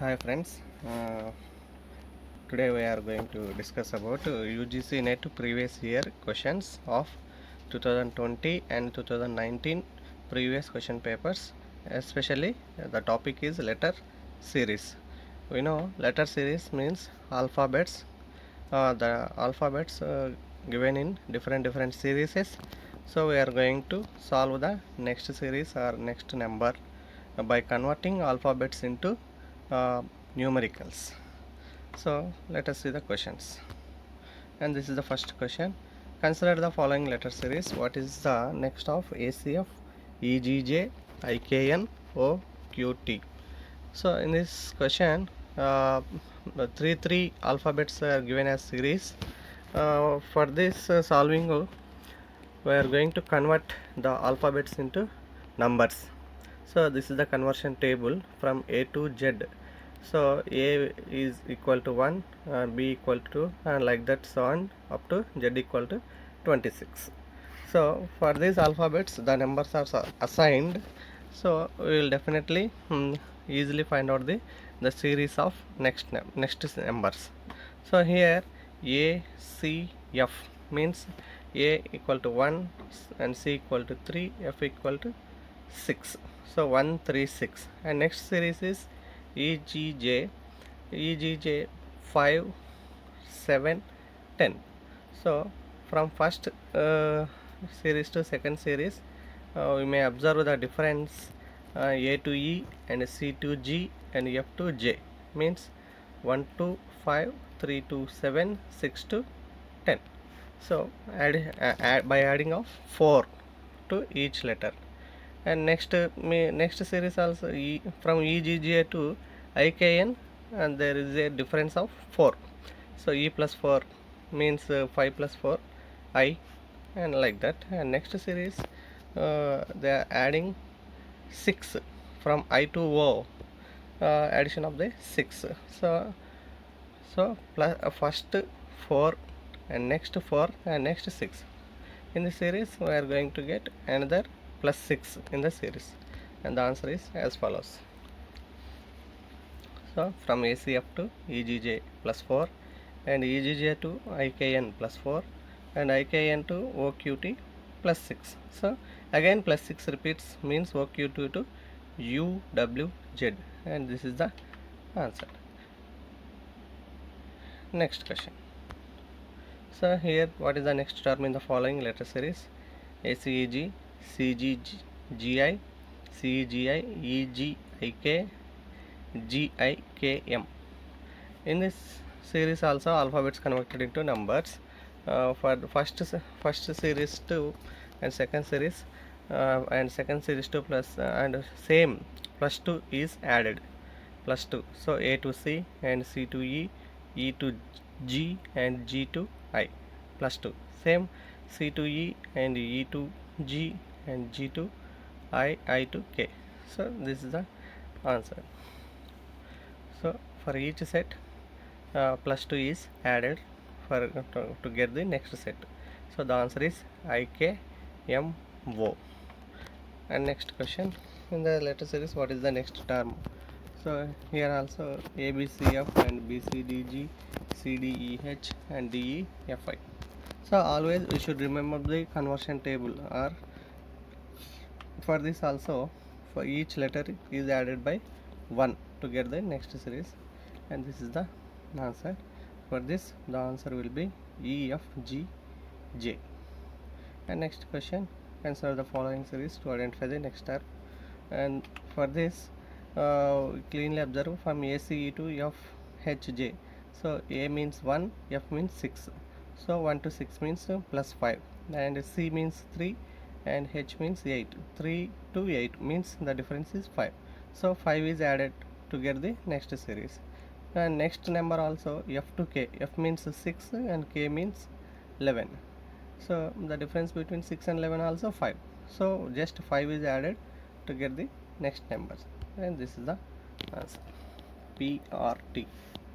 Hi friends, today we are going to discuss about UGC NET previous year questions of 2020 and 2019 previous question papers, especially the topic is letter series. We know letter series means alphabets, the alphabets given in different series. So we are going to solve the next series or next number by converting alphabets into uh, numericals. So let us see the questions. And this is the first question. Consider the following letter series. What is the next of ACF, EGJ, IKN, OQT? So in this question, the three alphabets are given as series. For this solving, we are going to convert the alphabets into numbers. So this is the conversion table from A to Z. So A is equal to 1, B equal to 2, and like that so on up to Z equal to 26. So for these alphabets the numbers are assigned. So we will definitely easily find out the series of next numbers. So here A C F means A equal to 1 and C equal to 3, F equal to 6. So 1 3 6, and next series is EGJ 5 7 10. So from first series to second series, we may observe the difference A to E and C to G and F to J means 1 to 5, 3 to 7, 6 to 10. So by adding of 4 to each letter. And next series also from EGJ to IKN, and there is a difference of 4. So E plus 4 means 5 plus 4 I, and like that. And next series they are adding 6 from I to O, addition of the 6. So plus first 4 and next 4 and next 6. In the series we are going to get another plus 6 in the series, and the answer is as follows. So from ACF to EGJ plus 4, and EGJ to IKN plus 4, and IKN to OQT plus 6. So again plus 6 repeats means OQT to UWZ, and this is the answer. Next question. So here what is the next term in the following letter series? ACEG, CGGI, CEGI, EGIK, GIKM. In this series also alphabets converted into numbers. For the first series 2 and second series and second series 2 plus and same plus 2 is added, plus 2. So A to C and C to E, E to G and G to I, plus 2. Same C to E and E to G and G to I to K. So this is the answer. So for each set plus 2 is added for to get the next set. So the answer is IKMO. And next question, in the letter series what is the next term? So here also ABCF and BCDG, CDEH and DEFI. So always we should remember the conversion table, or for this also for each letter is added by 1 to get the next series, and this is the answer. For this the answer will be EFGJ. And next question, answer the following series to identify the next term. And for this cleanly observe from ACE to FHJ. So A means 1, F means 6. So 1 to 6 means plus 5, and C means 3, and H means 8. 3 to 8 means the difference is 5. So 5 is added to get the next series. And next number also F to K. F means 6 and K means 11. So the difference between 6 and 11 also 5. So just 5 is added to get the next numbers, and this is the answer. PRT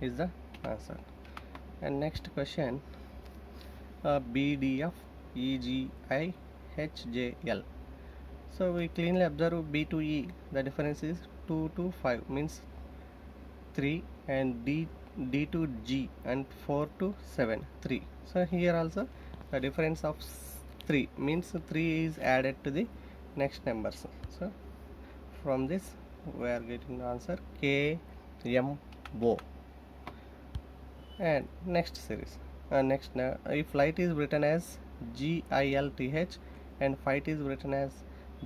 is the answer. And next question, BDF EGIHJL. So we cleanly observe B to E, the difference is 2 to 5 means 3 and D to G and 4 to 7 3. So here also the difference of 3 means 3 is added to the next numbers. So from this we are getting the answer K M O. And next series, if light is written as GILTH and fight is written as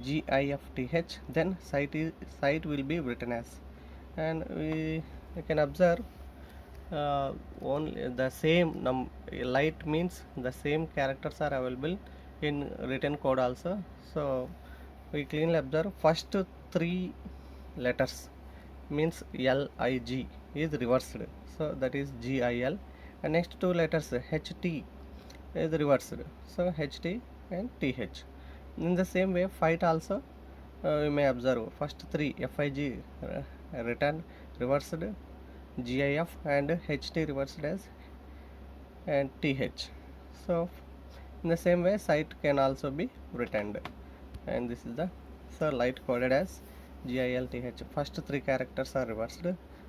GIFTH, then sight will be written as. And we can observe only the same light means the same characters are available in written code also. So we cleanly observe first three letters means LIG is reversed, so that is GIL, and next two letters HT is reversed, so HT and TH. In the same way fight also we may observe first three FIG written reversed, GIF and HT reversed as and TH. So in the same way sight can also be written, and this is the light coded as GILTH. First three characters are reversed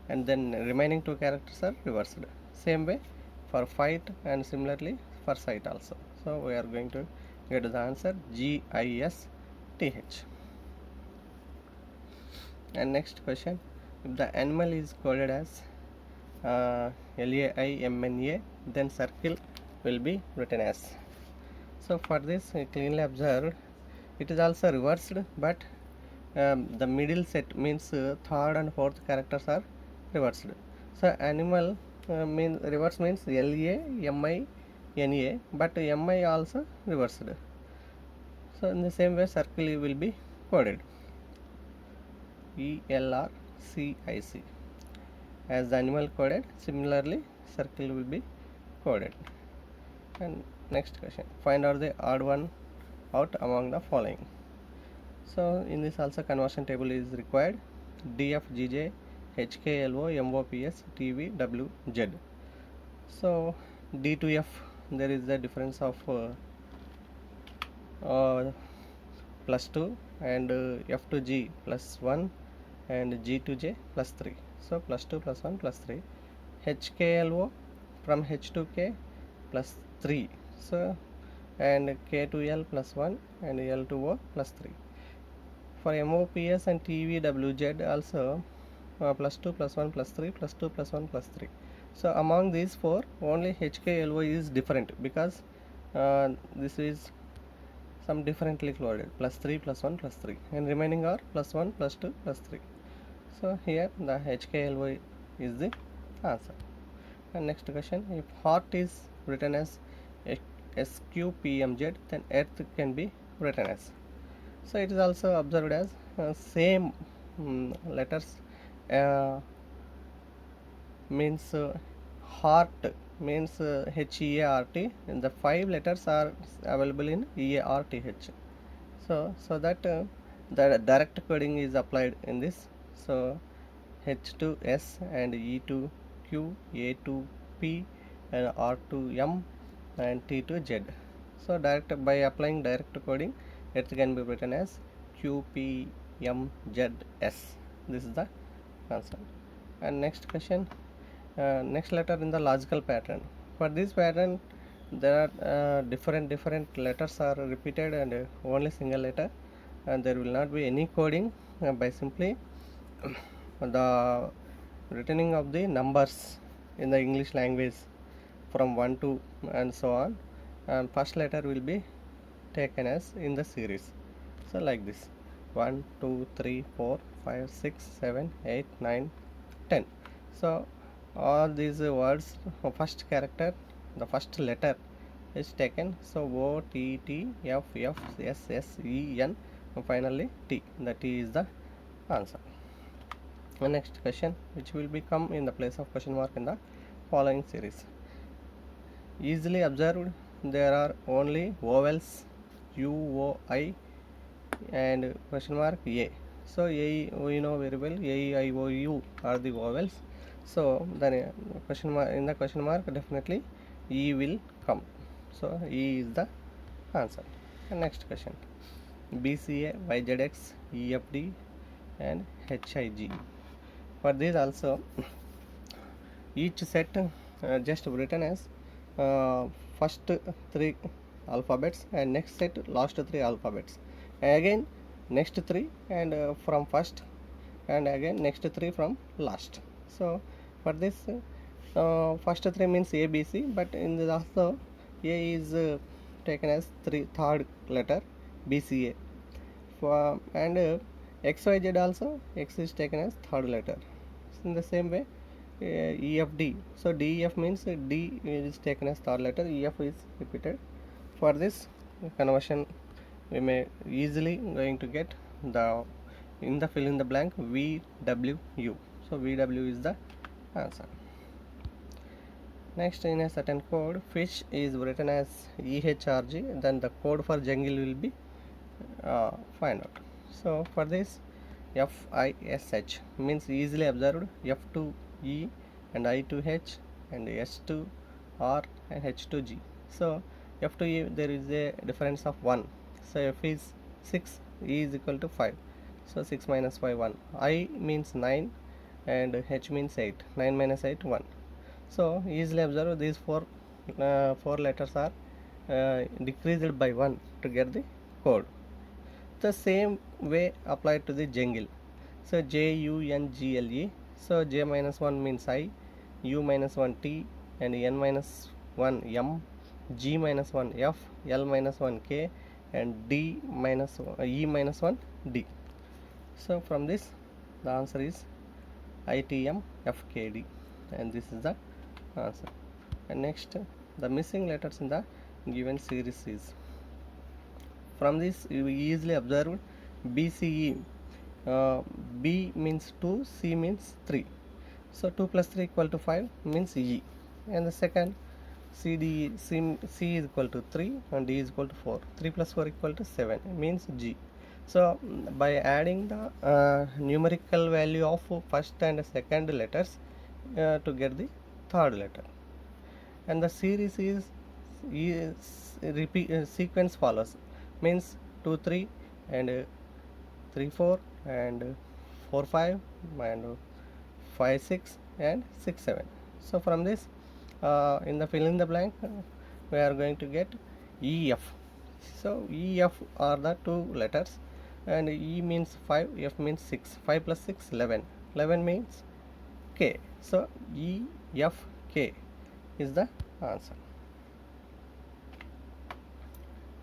and then remaining two characters are reversed. Same way for fight and similarly for sight also. So we are going to get the answer GISTH. And next question, if the animal is coded as LAIMNA, then circle will be written as. So for this we cleanly observed it is also reversed, but the middle set means third and fourth characters are reversed. So animal reverse means LAMINA, but MI also reversed. So in the same way circle will be coded ELRCIC as the animal coded. Similarly circle will be coded. And next question, find out the odd one out among the following. So in this also conversion table is required. DFGJ HKLO MOPS TV WZ. So D to F there is the difference of plus 2 and F to G plus 1 and G to J plus 3. So plus 2 plus 1 plus 3. HKLO from H to K plus 3. So and K to L plus 1 and L to O plus 3. For MOPS and TVWZ also plus 2 plus 1 plus 3 plus 2 plus 1 plus 3. So among these four only HKLO is different because this is some differently coded plus 3 plus 1 plus 3 and remaining are plus 1 plus 2 plus 3. So here the HKLO is the answer. And next question, if heart is written as SQPMZ, then earth can be written as. So it is also observed as same letters means heart means HEART, and the 5 letters are available in EARTH. So that the direct coding is applied in this. So H to S and E to Q, A to P and R to M and T to Z. So direct by applying direct coding it can be written as QPMZS. This is the answer. And next question, next letter in the logical pattern. For this pattern there are different letters are repeated and only single letter, and there will not be any coding by simply the returning of the numbers in the English language from 1 to and so on, and first letter will be taken as in the series. So like this 1 2 3 4 5 6 7 8 9 10. So all these words first character, the first letter is taken. So O T T F F S S E N and finally T. The T is the answer. The next question, which will become in the place of question mark in the following series. Easily observed, there are only vowels U O I and question mark A. So A we know very well, A I O U are the vowels. So then question mark in the question mark definitely E will come. So E is the answer. And next question, BCA YZX EFD and HIG. For this also each set just written as first three alphabets and next set last three alphabets, again next three and from first, and again next three from last. So for this first three means A B C, but in this also A is taken as third letter B C A, for and X Y Z also X is taken as third letter. In the same way E F D, so D E F means D is taken as third letter, E F is repeated. For this conversion we may easily going to get the in the fill in the blank VWU. So VW is the answer. Next, in a certain code, fish is written as EHRG, then the code for jungle will be find out. So for this FISH means easily observed, F to E and I to H and S to R and H to G. So F to E there is a difference of 1. So F is 6, E is equal to 5. So 6 minus 5 1. I means 9 and H means 8. 9 minus 8 1. So easily observe these four letters are decreased by 1 to get the code. The same way applied to the jungle. So JUNGLE. So J minus 1 means I, U minus 1 T, and N minus 1 M, G minus 1 F, L minus 1 K, and D minus E minus 1 D. So from this the answer is ITM FKD, and this is the answer. And next, the missing letters in the given series is, from this you easily observe BCE. B means 2, C means 3. So 2 plus 3 equal to 5 means E. And the second CD, C is equal to 3 and D is equal to 4. 3 plus 4 equal to 7 means G. So by adding the numerical value of first and second letters to get the third letter. And the series is repeat sequence follows, means 2 3 and 3 4 and 4 5 and 5 6 and 6 7. So from this in the fill in the blank we are going to get EF. So EF are the two letters, and E means 5, F means 6. 5 plus 6 11. 11 means K. So EFK is the answer.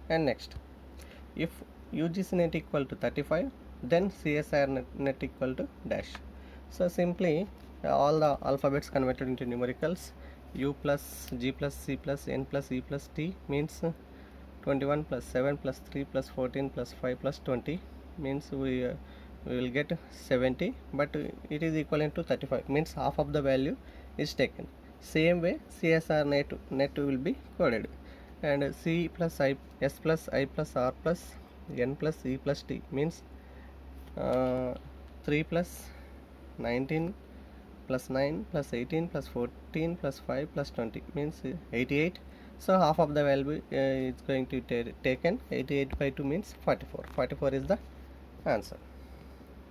And next, if UGC net equal to 35, then CSIR net equal to dash. So simply all the alphabets converted into numericals. U plus G plus C plus N plus E plus T means 21 plus 7 plus 3 plus 14 plus 5 plus 20 means we will get 70, but it is equivalent to 35, means half of the value is taken. Same way CSR net will be coded, and C plus I, S plus I plus R plus N plus E plus T means 3 plus 19 plus 9 plus 18 plus 14 plus 5 plus 20 means 88. So half of the value is going to be taken. 88 by 2 means 44. 44 is the answer.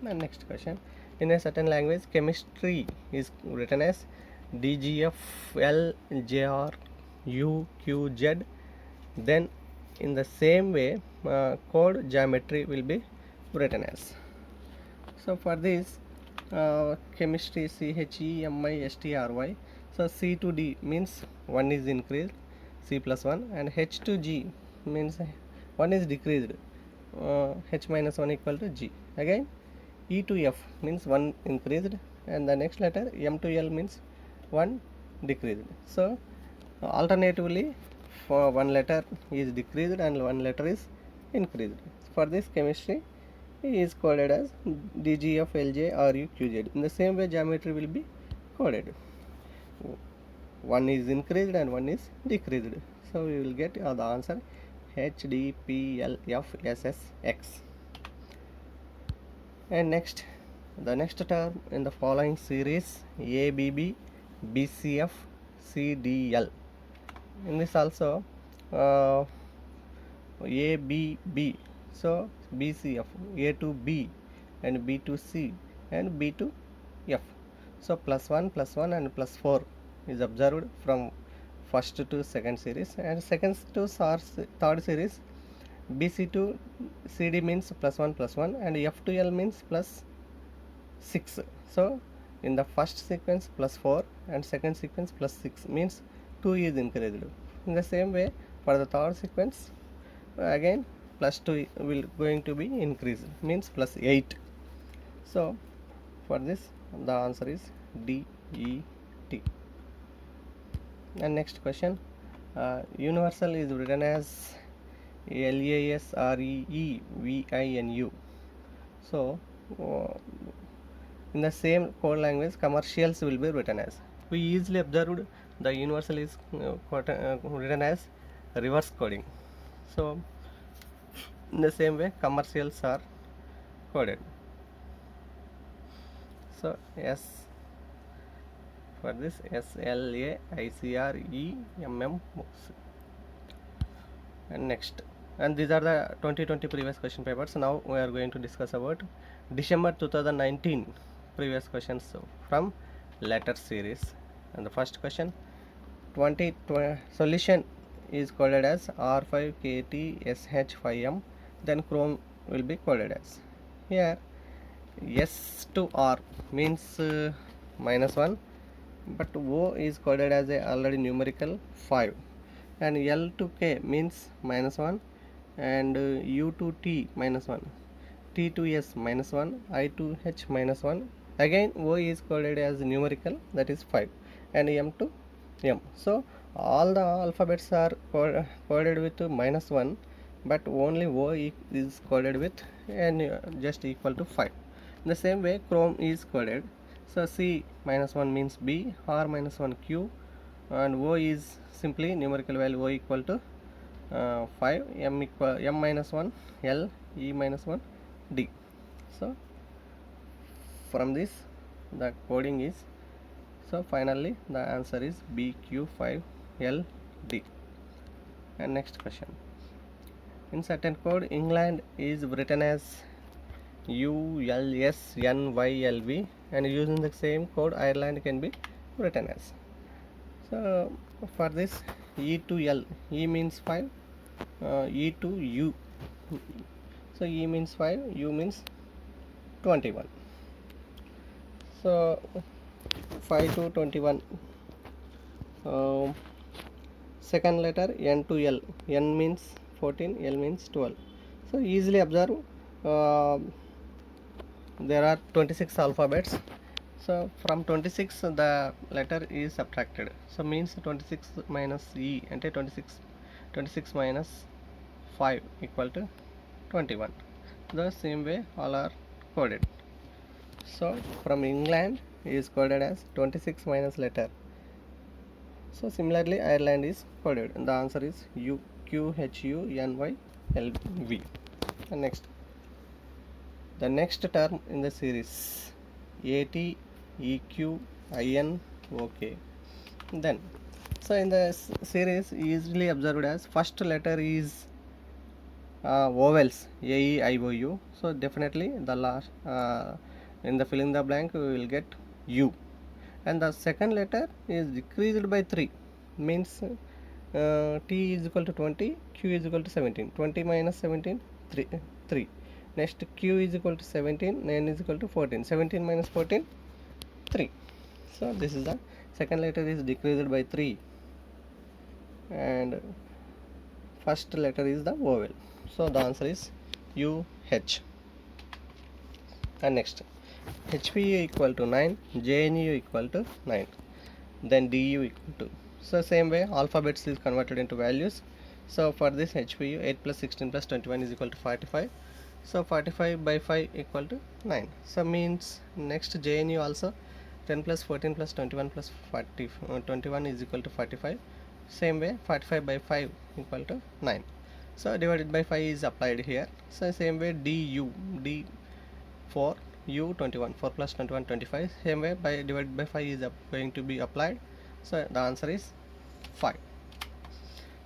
And next question, in a certain language chemistry is written as DGFLJRUQZ, then in the same way code geometry will be written as. So for this chemistry CHEMISTRY, so C to D means 1 is increased, C plus 1, and H to G means 1 is decreased, H minus 1 equal to G. Again E to F means 1 increased, and the next letter M to L means 1 decreased. So alternatively for one letter is decreased and one letter is increased. For this chemistry is coded as DGFLJRUQZ. In the same way geometry will be coded. One is increased and one is decreased. So we will get the answer HDPLFSSX. And next, the next term in the following series ABB BCF CDL. In this also ABB, so BCF, A to B and B to C and B to F. So plus 1 and plus 4 is observed from first to second series, and second to third series. BC to CD means plus 1 plus 1, and F to L means plus 6. So in the first sequence plus 4 and second sequence plus 6 means 2 is increased. In the same way, for the third sequence again plus 2 will going to be increased, means plus 8. So for this the answer is D, E, T. And next question, universal is written as LASREEVINU. So in the same code language, commercials will be written as. We easily observed the universal is written as reverse coding. So in the same way, commercials are coded. So S for this SLAICREMM. And next, and these are the 2020 previous question papers. Now we are going to discuss about December 2019 previous questions from letter series. And the first question, solution is coded as R5KTSH5M, then Chrome will be coded as. Here S to R means -1, but O is coded as a already numerical 5, and L to K means -1, and U to T -1, T to S -1, I to H -1. Again O is coded as numerical, that is 5, and M to M. So all the alphabets are coded with -1, but only O is coded with and just equal to 5. In the same way, Chrome is coded. So C -1 means B, R -1 Q, and O is simply numerical value O equal to 5, M -1 L, E -1 D. So from this the coding is, so finally the answer is BQ5LD. And next question, in certain code England is written as ULSNYLV, and using the same code Ireland can be written as. So for this, E to L, E means 5, E to U, so E means 5, U means 21. So 5 to 21. Second letter N to L, N means 14, L means 12. So easily observe, there are 26 alphabets. So from 26 the letter is subtracted, so means 26 minus E ante 26 minus 5 equal to 21. The same way all are coded. So from England is coded as 26 minus letter. So similarly Ireland is coded, and the answer is UQHUNYLV. And next, the next term in the series ATEQINOK. Then so in the series easily observed as first letter is vowels AEIOU. So definitely the last in the fill in the blank we will get U, and the second letter is decreased by 3, means T is equal to 20, Q is equal to 17, 20 minus 17 3. Next Q is equal to 17, N is equal to 14, 17 minus 14 3. So this is the second letter is decreased by 3, and first letter is the vowel. So the answer is UH. And next, HPU equal to 9, JNU equal to 9, then DU equal to. So same way alphabets is converted into values. So for this HPU 8 plus 16 plus 21 is equal to 45. So 45 by 5 equal to 9. So means next JNU also 10 plus 14 plus 21 plus 21 is equal to 45. Same way 45 by 5 equal to 9. So divided by 5 is applied here. So same way DU, D for U 21, 4 plus 21 25. Same way by divided by 5 is going to be applied. So the answer is 5.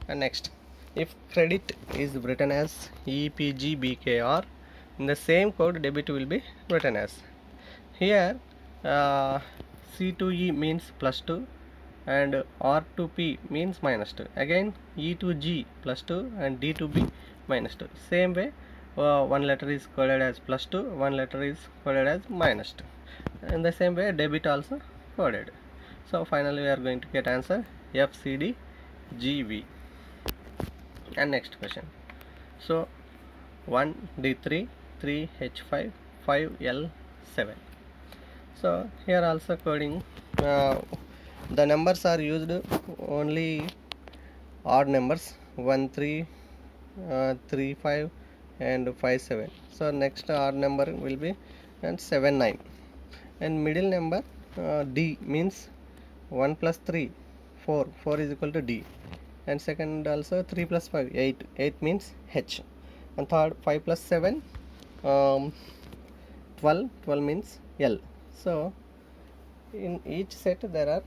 And next, if credit is written as EPGBKR, in the same code debit will be written as. Here C to E means plus 2, and R to P means minus 2. Again E to G plus 2 and D to B minus 2. Same way, one letter is coded as plus 2, one letter is coded as minus 2. In the same way, debit also coded. So finally we are going to get answer FCDGV. And next question. So 1D3, 3H5, 5L7. So here also coding, the numbers are used only odd numbers 1 3 3 5 and 5 7. So next odd number will be and 7 9, and middle number D means 1 plus 3 4, 4 is equal to D, and second also 3 plus 5 8, 8 means H, and third 5 plus 7 12, 12 means L. So in each set there are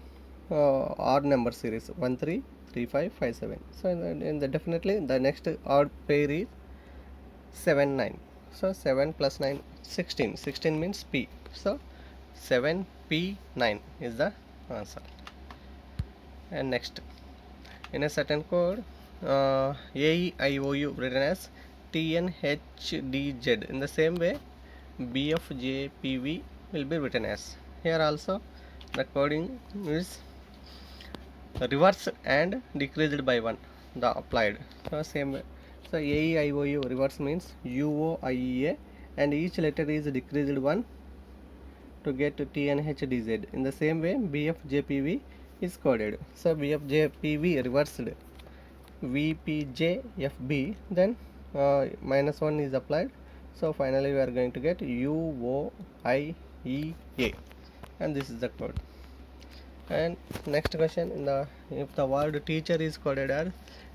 odd number series 1 3 3 5 5 7. So in the definitely the next odd pair is 7 9. So 7 plus 9 16, 16 means P. So 7P9 is the answer. And next, in a certain code, AEIOU written as TNHDZ. In the same way, BFJPV will be written as. Here also the coding is reversed and decreased by 1, the applied. So same way. So AEIOU reverse means UOIEA, and each letter is decreased 1 to get TNHDZ. In the same way, BFJPV is coded. So BFJPV reversed VPJFB, then minus 1 is applied. So finally we are going to get UOIEA, and this is the code. And next question, if the word teacher is coded as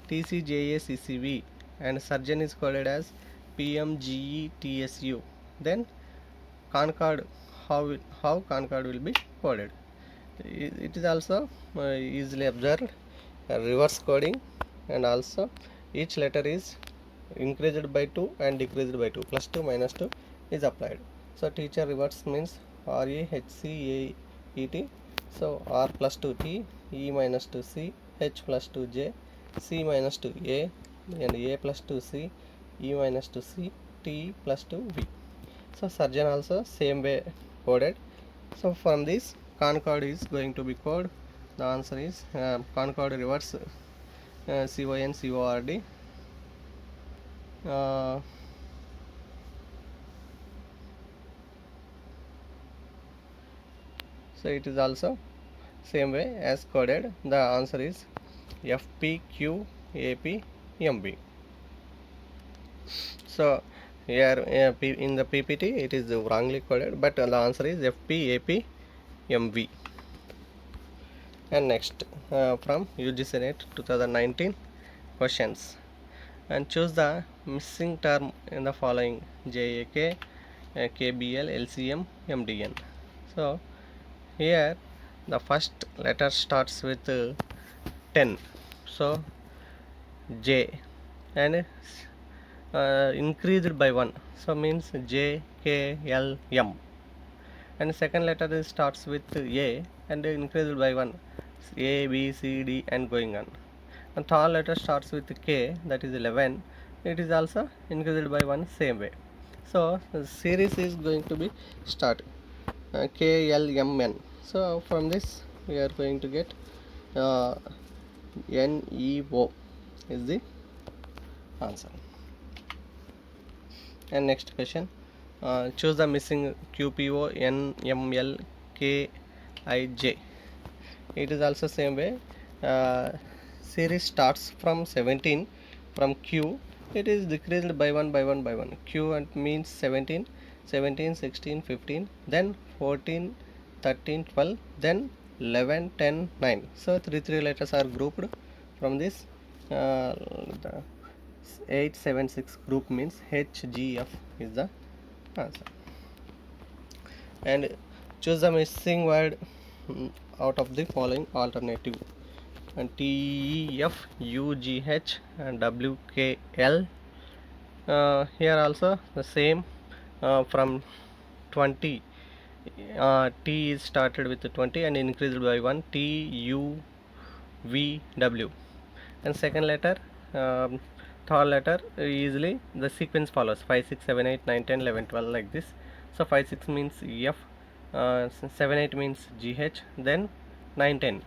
TCJACCV and surgeon is coded as PMGETSU, then Concord, how Concord will be coded? It is also easily observed, reverse coding, and also each letter is increased by 2 and decreased by 2, plus 2 minus 2 is applied. So teacher reverse means REHCAET. So R plus 2 T, E minus 2 C, H plus 2 J, C minus 2 A, and A plus 2 C, E minus 2 C, T plus 2 V. So surgeon also same way coded. So from this Concord is going to be coded. The answer is Concord reverse CONCORD. So it is also same way as coded. The answer is FPQAPMB. So here in the PPT it is wrongly coded, but the answer is FPAPMV. And next, from UGC NET 2019 questions, and choose the missing term in the following: JAK, KBL, LCM, MDN. So here the first letter starts with 10, so J, and increased by 1, so means JKLM, and second letter is starts with A and increased by 1, A, B, C, D, and going on, and third letter starts with K, that is 11, it is also increased by 1, same way. So the series is going to be start KLMN. So from this we are going to get NEO is the answer. And next question, choose the missing QPO, NML, KIJ. It is also same way. Series starts from 17, from Q it is decreased by 1 by 1 by 1. Q and means 17, 17, 16, 15, then 14, 13, 12, then 11, 10, 9. So 3 letters are grouped from this. The 876 group means HGF is the answer. And choose the missing word out of the following alternative: and TEF, UGH, and WKL. Here also the same, from 20 T is started with 20 and increased by 1, T U V W. And second letter, third letter, easily the sequence follows 5 6 7 8 9 10 11 12 like this. So 5 6 means F, 7 8 means GH, then 9 10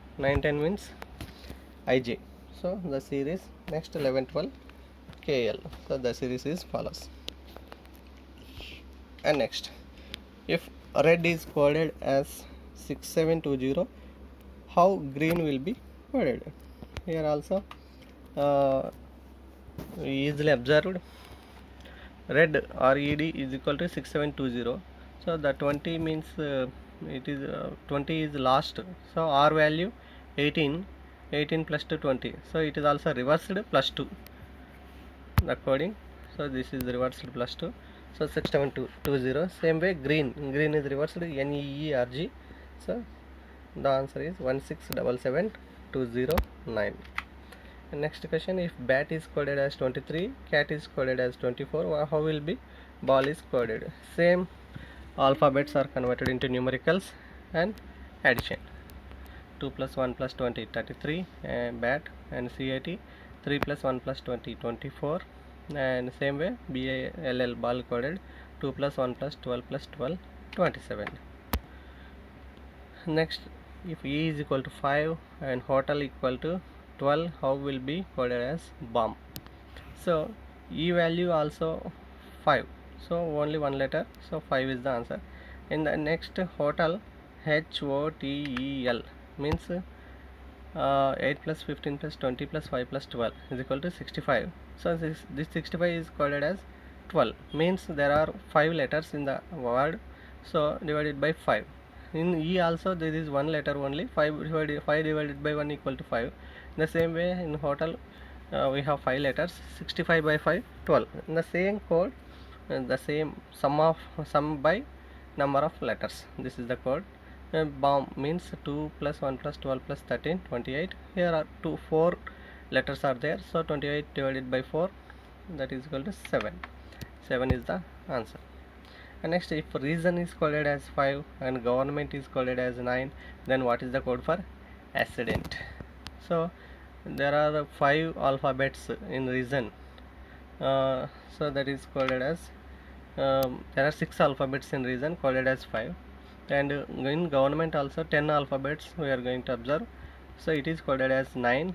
means IJ. So the series next 11 12 KL. So the series is follows. And next, if red is coded as 6720, how green will be coded? Here also easily observed, red red is equal to 6720. So the 20 means it is 20 is last, so R value 18, 18 plus 2 20, so it is also reversed plus 2 the coding. So this is reversed plus 2, so 6720. Same way green is reversed NEERG. So the answer is 1677209. And next question, if bat is coded as 23, cat is coded as 24, how will be ball is coded? Same alphabets are converted into numericals and addition. 2 plus 1 plus 20 33, bat, and CAT 3 plus 1 plus 20 24, and same way BALL ball coded 2 plus 1 plus 12 plus 12 27. Next, if E is equal to 5 and hotel equal to 12, how will be coded as bomb? So E value also 5, so only one letter, so 5 is the answer. In the next, hotel HOTEL means 8 plus 15 plus 20 plus 5 plus 12 is equal to 65. So this 65 is coded as 12, means there are 5 letters in the word, so divided by 5. In E also there is one letter only, 5 divided by 1 equal to 5. In the same way in hotel we have 5 letters, 65 by 5 12. In the same code, the same sum by number of letters, this is the code. Bomb means 2 plus 1 plus 12 plus 13 28. Here are 4 letters are there, so 28 divided by 4, that is equal to 7. 7 is the answer. And next, if reason is coded as 5 and government is coded as 9, then what is the code for accident? So there are 5 alphabets in reason, so that is coded as there are 6 alphabets in reason coded as 5, and in government also 10 alphabets we are going to observe, so it is coded as 9.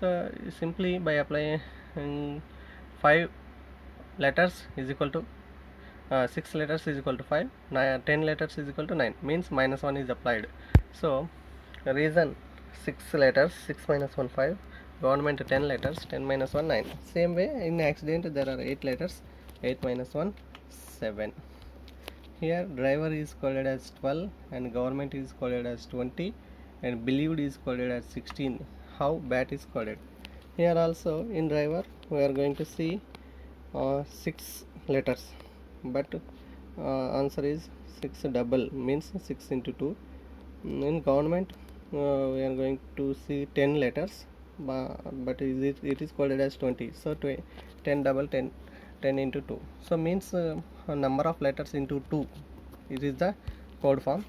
So simply by applying 5 letters is equal to 6 letters is equal to 5, 10 letters is equal to 9, means minus 1 is applied. So reason 6 letters, 6 minus 1 5, government 10 letters, 10 minus 1 9. Same way in accident there are 8 letters, 8 minus 1 7. Here driver is coded as 12 and government is coded as 20 and believed is coded as 16. How bat is coded? Here also in driver we are going to see 6 letters, but answer is 6 double, means 6 into 2. In government we are going to see 10 letters, but it is coded as 20, so 10 double 10 into 2, so means number of letters into 2, it is the code form.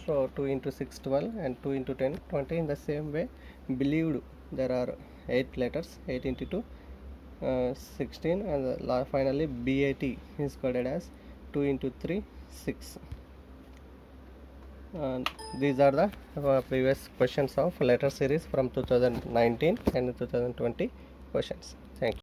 So 2 into 6 12 and 2 into 10 20. In the same way, believed there are 8 letters, 8 into 2 16, and finally BAT is coded as 2 into 3 6. And these are the previous questions of letter series from 2019 and 2020 questions. Thank you.